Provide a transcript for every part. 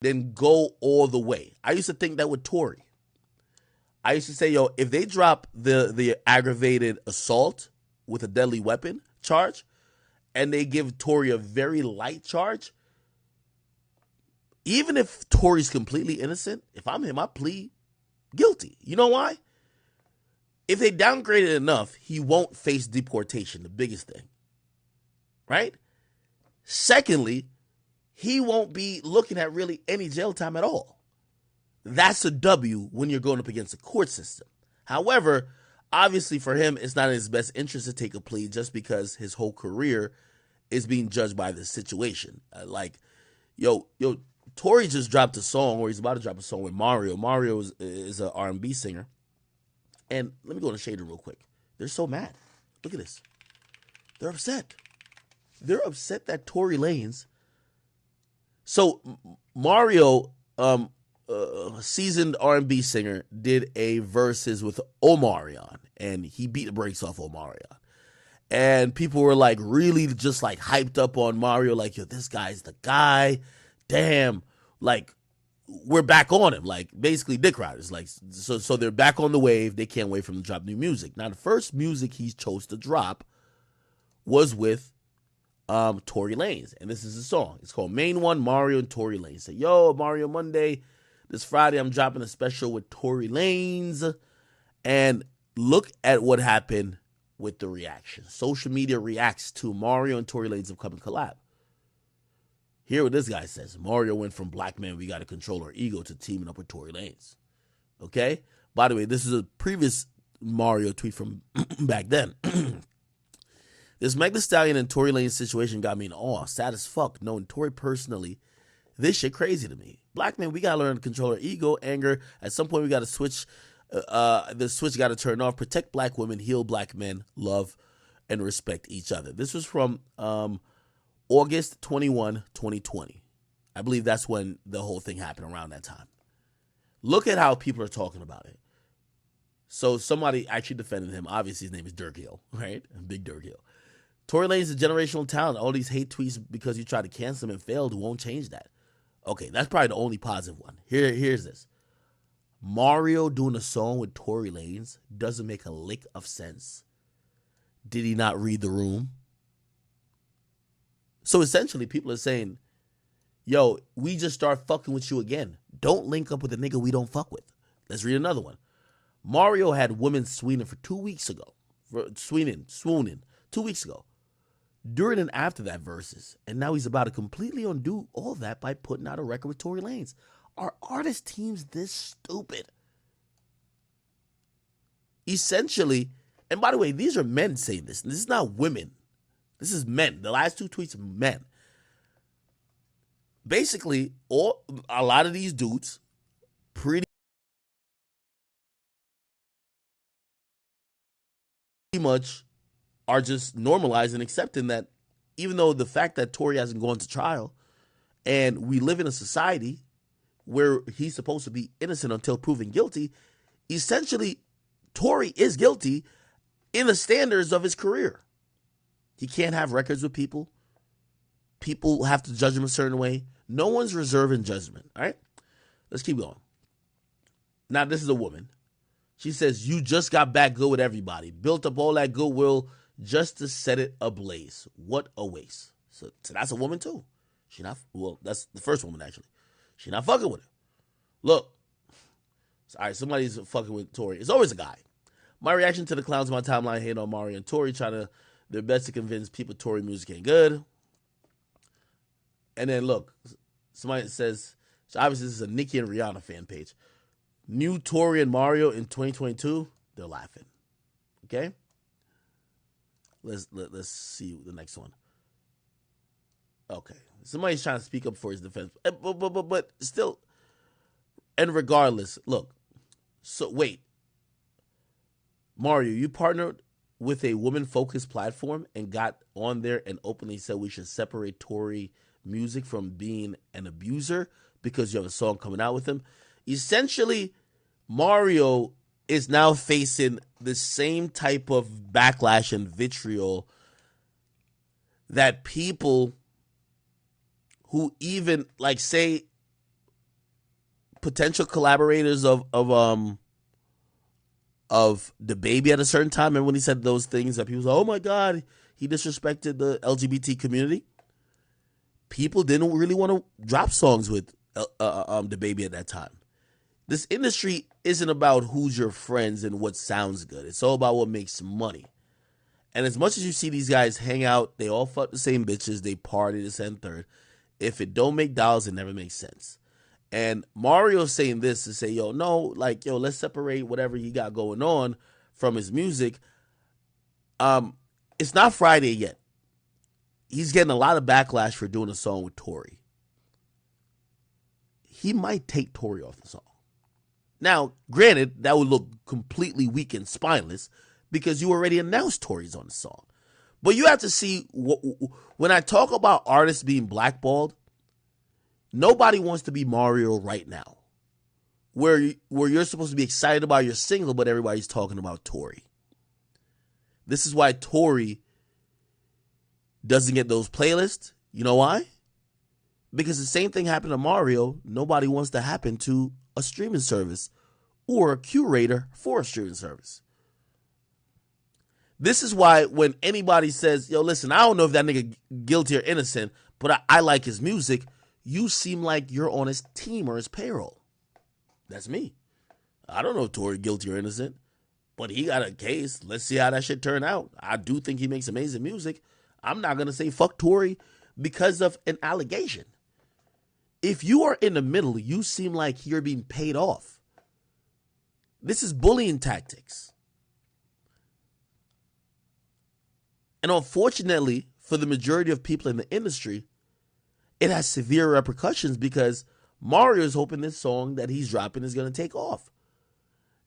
then go all the way. I used to think that with Tory. I used to say, yo, if they drop the aggravated assault with a deadly weapon charge and they give Tory a very light charge, even if Tory's completely innocent, if I'm him, I plead guilty. You know why? If they downgrade it enough, he won't face deportation, the biggest thing. Right? Secondly, he won't be looking at really any jail time at all. That's a W when you're going up against a court system. However, obviously for him, it's not in his best interest to take a plea just because his whole career is being judged by this situation. Tory just dropped a song, or he's about to drop a song with Mario. Mario is an R&B singer. And let me go to Shader real quick. They're so mad. Look at this. They're upset. They're upset that Tory Lanez. So Mario, seasoned R&B singer, did a verses with Omarion, and he beat the brakes off Omarion. And people were like really just like hyped up on Mario, like, yo, this guy's the guy. Damn, like we're back on him. Like basically dick riders. Like so they're back on the wave. They can't wait for him to drop new music. Now the first music he chose to drop was with Tory Lanez, and this is a song. It's called Main One, Mario and Tory Lanez. Say, yo, Mario Monday, this Friday I'm dropping a special with Tory Lanez, and look at what happened with the reaction. Social media reacts to Mario and Tory Lanez upcoming collab. Hear what this guy says. Mario went from black man, we gotta control our ego, to teaming up with Tory Lanez. Okay? By the way, this is a previous Mario tweet from back then. This Meg Thee Stallion and Tory Lanez situation got me in awe. Sad as fuck. Knowing Tory personally, this shit crazy to me. Black man, we gotta learn to control our ego, anger. At some point, we gotta switch. The switch gotta turn off. Protect black women, heal black men, love and respect each other. This was from August 21, 2020. I believe that's when the whole thing happened, around that time. Look at how people are talking about it. So somebody actually defended him. Obviously, his name is Dirk Hill, right? Big Dirk Hill. Tory Lanez is a generational talent. All these hate tweets because you tried to cancel him and failed won't change that. Okay, that's probably the only positive one. Here's this. Mario doing a song with Tory Lanez doesn't make a lick of sense. Did he not read the room? So essentially, people are saying, yo, we just start fucking with you again. Don't link up with a nigga we don't fuck with. Let's read another one. Mario had women swooning for 2 weeks ago. Swooning 2 weeks ago. During and after that verses. And now he's about to completely undo all that by putting out a record with Tory Lanez. Are artist teams this stupid? Essentially, and by the way, these are men saying this. This is not women. This is men. The last two tweets are men. Basically, a lot of these dudes pretty much are just normalizing, accepting that even though the fact that Tory hasn't gone to trial, and we live in a society where he's supposed to be innocent until proven guilty, essentially Tory is guilty in the standards of his career. He can't have records with people. People have to judge him a certain way. No one's reserving judgment. All right? Let's keep going. Now, this is a woman. She says, you just got back good with everybody. Built up all that goodwill just to set it ablaze. What a waste. So that's a woman too. She not, well, that's the first woman actually. She not fucking with her. Look. All right, somebody's fucking with Tory. It's always a guy. My reaction to the clowns on my timeline hating on Mario and Tory, trying to their best to convince people Tory music ain't good. And then look, somebody says, so obviously this is a Nicki and Rihanna fan page. New Tory and Mario in 2022, they're laughing. Okay? Let's see the next one. Okay. Somebody's trying to speak up for his defense. But still, and regardless, look. So wait. Mario, you partnered with a woman-focused platform and got on there and openly said we should separate Tory music from being an abuser because you have a song coming out with him. Essentially, Mario is now facing the same type of backlash and vitriol that people who even, like, say, potential collaborators of the baby at a certain time, and when he said those things that people said, "Oh my God, he disrespected the LGBT community," people didn't really want to drop songs with the baby at that time. This industry isn't about who's your friends and what sounds good. It's all about what makes money. And as much as you see these guys hang out, they all fuck the same bitches, they party this and third. If it don't make dollars, it never makes sense. And Mario's saying this to say, yo, no, like, yo, let's separate whatever he got going on from his music. It's not Friday yet. He's getting a lot of backlash for doing a song with Tory. He might take Tory off the song. Now, granted, that would look completely weak and spineless because you already announced Tory's on the song. But you have to see, when I talk about artists being blackballed, nobody wants to be Mario right now, where you're supposed to be excited about your single, but everybody's talking about Tory. This is why Tory doesn't get those playlists. You know why? Because the same thing happened to Mario. Nobody wants to happen to a streaming service or a curator for a streaming service. This is why when anybody says, yo, listen, I don't know if that nigga guilty or innocent, but I like his music, you seem like you're on his team or his payroll. That's me. I don't know if Tory guilty or innocent, but he got a case. Let's see how that shit turn out. I do think he makes amazing music. I'm not going to say fuck Tory because of an allegation. If you are in the middle, you seem like you're being paid off. This is bullying tactics. And unfortunately, for the majority of people in the industry, it has severe repercussions because Mario is hoping this song that he's dropping is going to take off.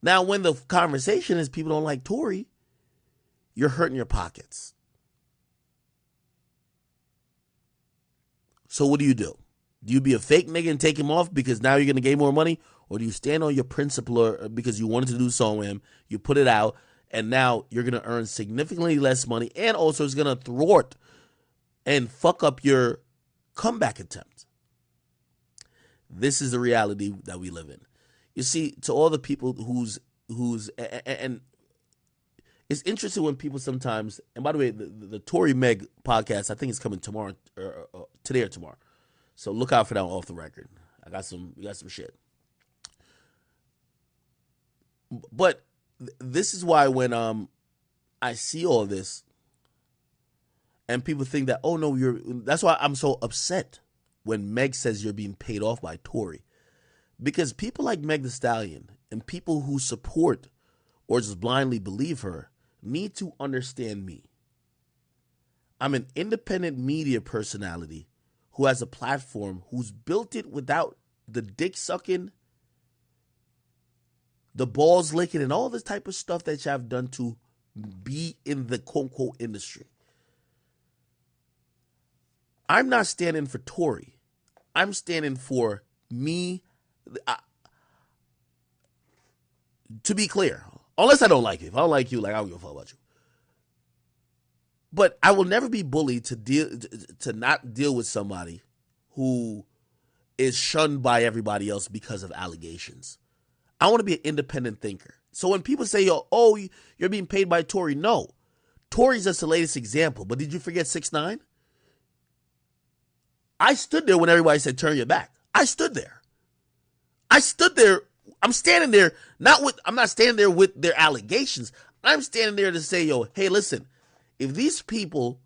Now, when the conversation is people don't like Tory, you're hurting your pockets. So what do? Do you be a fake nigga and take him off because now you're going to gain more money? Or do you stand on your principle or because you wanted to do a song with him, you put it out, and now you're going to earn significantly less money and also it's going to thwart and fuck up your comeback attempt? This is the reality that we live in. You see, to all the people and it's interesting when people sometimes, and by the way, the Tory Meg podcast, I think it's coming tomorrow, or today or tomorrow. So look out for that off the record. We got some shit. But this is why when I see all this and people think that, oh no, that's why I'm so upset when Meg says you're being paid off by Tory. Because people like Meg Thee Stallion and people who support or just blindly believe her need to understand me. I'm an independent media personality who has a platform, who's built it without the dick sucking, the balls licking, and all this type of stuff that y'all have done to be in the quote-unquote industry. I'm not standing for Tory. I'm standing for me. To be clear, unless I don't like you. If I don't like you, like, I don't give a fuck about you. But I will never be bullied to not deal with somebody who is shunned by everybody else because of allegations. I want to be an independent thinker. So when people say, oh, you're being paid by Tory, no. Tory's just the latest example. But did you forget 6ix9ine? I stood there when everybody said, turn your back. I stood there. I'm standing there, I'm not standing there with their allegations. I'm standing there to say, hey, listen, if these people,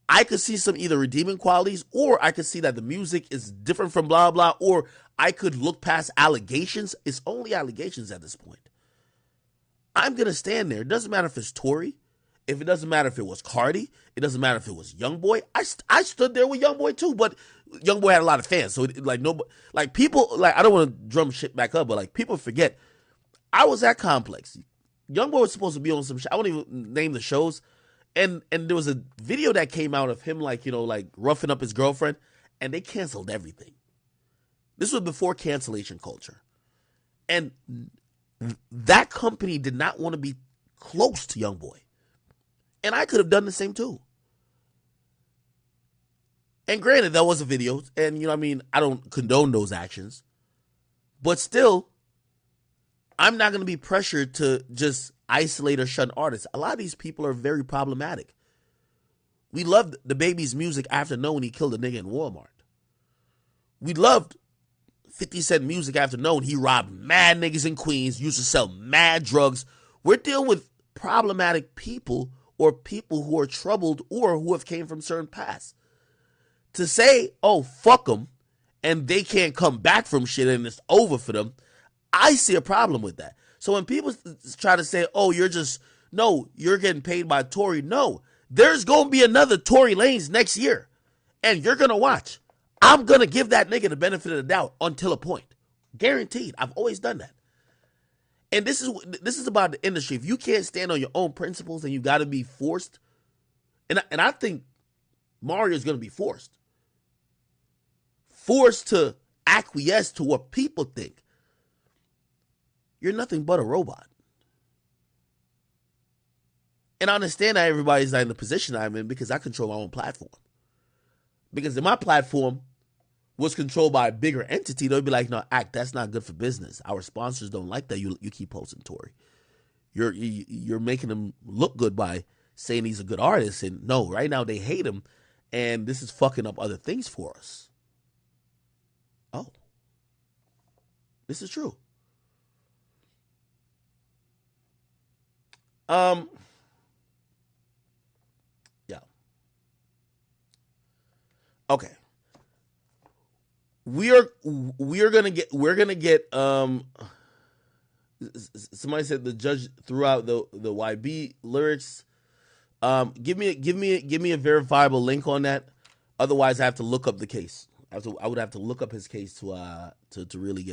I could see some either redeeming qualities, or I could see that the music is different from blah, blah, or I could look past allegations. It's only allegations at this point. I'm going to stand there. It doesn't matter if it's Tory. If it doesn't matter if it was Cardi. It doesn't matter if it was Youngboy. I stood there with Youngboy too, but Youngboy had a lot of fans. So people, I don't want to drum shit back up, but people forget. I was at Complex. Youngboy was supposed to be on some shit. I won't even name the shows. And there was a video that came out of him roughing up his girlfriend, and they canceled everything. This was before cancellation culture. And that company did not want to be close to Youngboy. And I could have done the same too. And granted, that was a video, and I don't condone those actions. But still, I'm not going to be pressured to just isolate or shun artists. A lot of these people are very problematic. We loved the baby's music after knowing he killed a nigga in Walmart. We loved 50 Cent music after knowing he robbed mad niggas in Queens, used to sell mad drugs. We're dealing with problematic people or people who are troubled or who have came from certain pasts. To say, oh, fuck them, and they can't come back from shit and it's over for them, I see a problem with that. So when people try to say, oh, you're getting paid by Tory. No, there's going to be another Tory Lanez next year. And you're going to watch. I'm going to give that nigga the benefit of the doubt until a point. Guaranteed. I've always done that. And this is about the industry. If you can't stand on your own principles and you got to be forced, and I think Mario's going to be forced to acquiesce to what people think. You're nothing but a robot. And I understand that everybody's not in the position I'm in because I control my own platform. Because if my platform was controlled by a bigger entity, they'd be like, no, that's not good for business. Our sponsors don't like that. You keep posting Tory. You're making them look good by saying he's a good artist. And no, right now they hate him. And this is fucking up other things for us. Oh, this is true. Yeah. Okay. We're gonna get somebody said the judge threw out the YB lyrics. Give me a verifiable link on that. Otherwise I have to look up the case. I would have to look up his case to really get